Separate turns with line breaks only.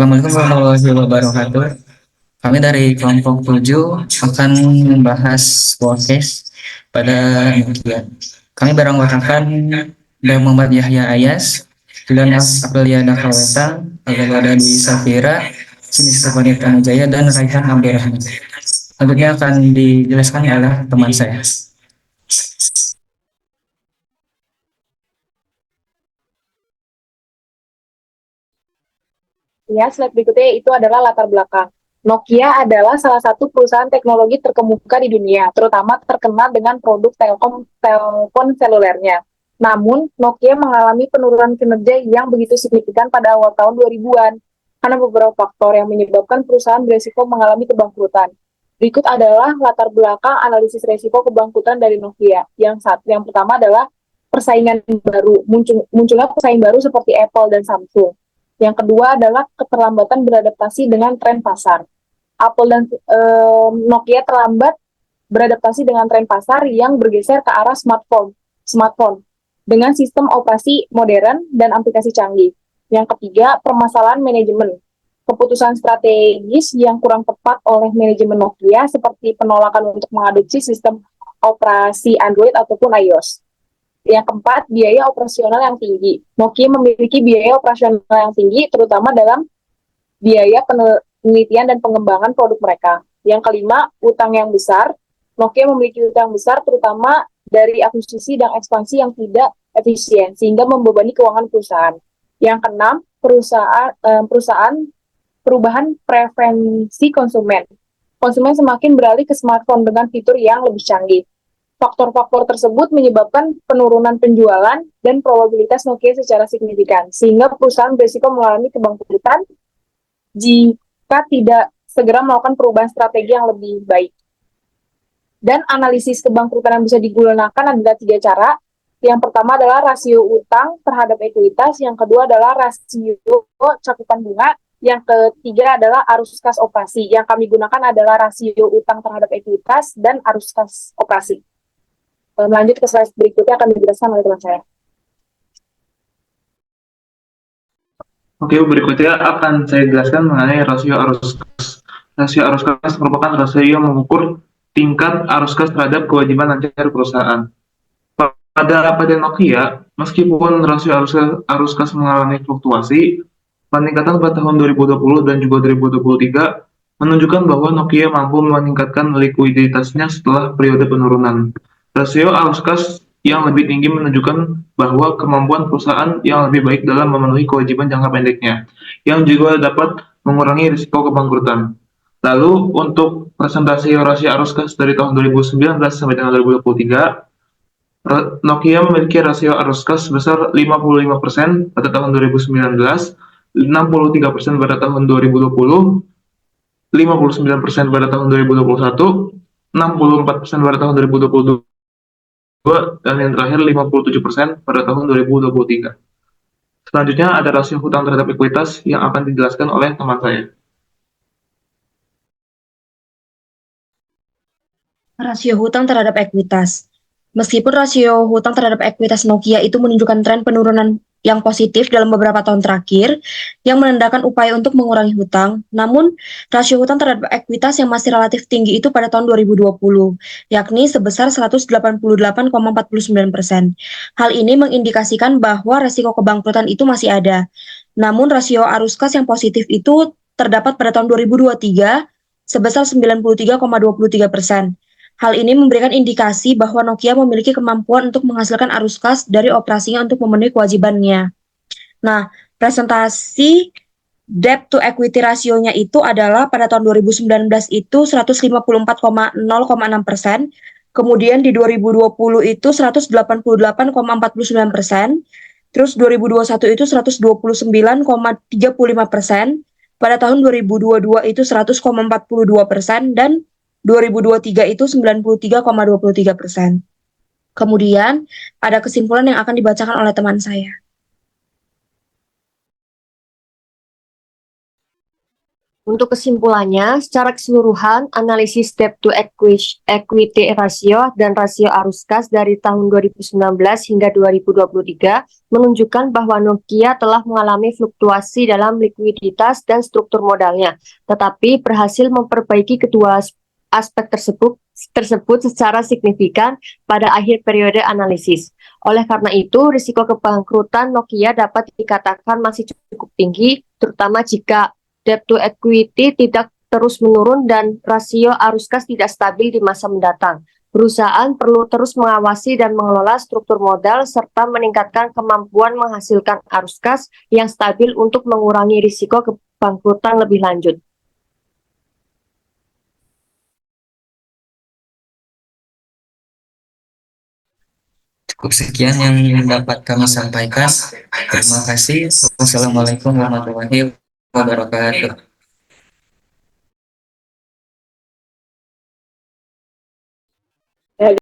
Assalamualaikum warahmatullahi wabarakatuh. Kami dari kelompok 7 akan membahas podcast pada Nokia. Kami beranggotakan dan Muhammad Yahya Ayas, Dilan Aprilia Dakaweta, Agada Dwi Safira, Sini Stefani Tanujaya, dan Raihan Abdurrahman. Selanjutnya akan dijelaskan oleh teman saya.
Ya, slide berikutnya itu adalah latar belakang. Nokia adalah salah satu perusahaan teknologi terkemuka di dunia, terutama terkenal dengan produk telepon selulernya. Namun, Nokia mengalami penurunan kinerja yang begitu signifikan pada awal tahun 2000-an, karena beberapa faktor yang menyebabkan perusahaan beresiko mengalami kebangkrutan. Berikut adalah latar belakang analisis resiko kebangkrutan dari Nokia. Yang pertama adalah persaingan baru, munculnya pesaing baru seperti Apple dan Samsung. Yang kedua adalah keterlambatan beradaptasi dengan tren pasar. Apple dan Nokia terlambat beradaptasi dengan tren pasar yang bergeser ke arah smartphone dengan sistem operasi modern dan aplikasi canggih. Yang ketiga, permasalahan manajemen. Keputusan strategis yang kurang tepat oleh manajemen Nokia seperti penolakan untuk mengadopsi sistem operasi Android ataupun iOS. Yang keempat, biaya operasional yang tinggi. Nokia memiliki biaya operasional yang tinggi, terutama dalam biaya penelitian dan pengembangan produk mereka. Yang kelima, utang yang besar. Nokia memiliki utang besar, terutama dari akuisisi dan ekspansi yang tidak efisien, sehingga membebani keuangan perusahaan. Yang keenam, perubahan preferensi konsumen. Konsumen semakin beralih ke smartphone dengan fitur yang lebih canggih. Faktor-faktor tersebut menyebabkan penurunan penjualan dan probabilitas Nokia secara signifikan, sehingga perusahaan berisiko mengalami kebangkrutan jika tidak segera melakukan perubahan strategi yang lebih baik. Dan analisis kebangkrutan yang bisa digunakan adalah 3 cara. Yang pertama adalah rasio utang terhadap ekuitas, yang kedua adalah rasio cakupan bunga, yang ketiga adalah arus kas operasi. Yang kami gunakan adalah rasio utang terhadap ekuitas dan arus kas operasi. Lanjut ke slide berikutnya akan dijelaskan oleh teman saya.
Oke, berikutnya akan saya jelaskan mengenai rasio arus kas. Rasio arus kas merupakan rasio yang mengukur tingkat arus kas terhadap kewajiban nantinya perusahaan. Pada Nokia, meskipun rasio arus kas mengalami fluktuasi, peningkatan pada tahun 2020 dan juga 2023 menunjukkan bahwa Nokia mampu meningkatkan likuiditasnya setelah periode penurunan. Rasio arus kas yang lebih tinggi menunjukkan bahwa kemampuan perusahaan yang lebih baik dalam memenuhi kewajiban jangka pendeknya, yang juga dapat mengurangi risiko kebangkrutan. Lalu untuk presentasi rasio arus kas dari tahun 2019 sampai dengan 2023, Nokia memiliki rasio arus kas sebesar 55% pada tahun 2019, 63% pada tahun 2020, 59% pada tahun 2021, 64% pada tahun 2022, dan yang terakhir 57% pada tahun 2023. Selanjutnya ada rasio hutang terhadap ekuitas yang akan dijelaskan oleh teman saya.
Rasio hutang terhadap ekuitas. Meskipun rasio hutang terhadap ekuitas Nokia itu menunjukkan tren penurunan yang positif dalam beberapa tahun terakhir, yang menandakan upaya untuk mengurangi hutang, namun rasio hutang terhadap ekuitas yang masih relatif tinggi itu pada tahun 2020, yakni sebesar 188,49%. Hal ini mengindikasikan bahwa resiko kebangkrutan itu masih ada. Namun rasio arus kas yang positif itu terdapat pada tahun 2023 sebesar 93,23%. Hal ini memberikan indikasi bahwa Nokia memiliki kemampuan untuk menghasilkan arus kas dari operasinya untuk memenuhi kewajibannya. Nah, presentasi debt to equity rasionya itu adalah pada tahun 2019 itu 154,0,6%, kemudian di 2020 itu 188,49%, terus 2021 itu 129,35%, pada tahun 2022 itu 100,42%, dan 2023 itu 93,23%. Kemudian ada kesimpulan yang akan dibacakan oleh teman saya.
Untuk kesimpulannya, secara keseluruhan, analisis debt to equity ratio dan rasio arus kas dari tahun 2019 hingga 2023 menunjukkan bahwa Nokia telah mengalami fluktuasi dalam likuiditas dan struktur modalnya, tetapi berhasil memperbaiki kedua aspek tersebut secara signifikan pada akhir periode analisis. Oleh karena itu, risiko kebangkrutan Nokia dapat dikatakan masih cukup tinggi, terutama jika debt to equity tidak terus menurun dan rasio arus kas tidak stabil di masa mendatang. Perusahaan perlu terus mengawasi dan mengelola struktur modal serta meningkatkan kemampuan menghasilkan arus kas yang stabil untuk mengurangi risiko kebangkrutan lebih lanjut.
Cukup sekian yang dapat kami sampaikan. Terima kasih. Wassalamualaikum warahmatullahi wabarakatuh.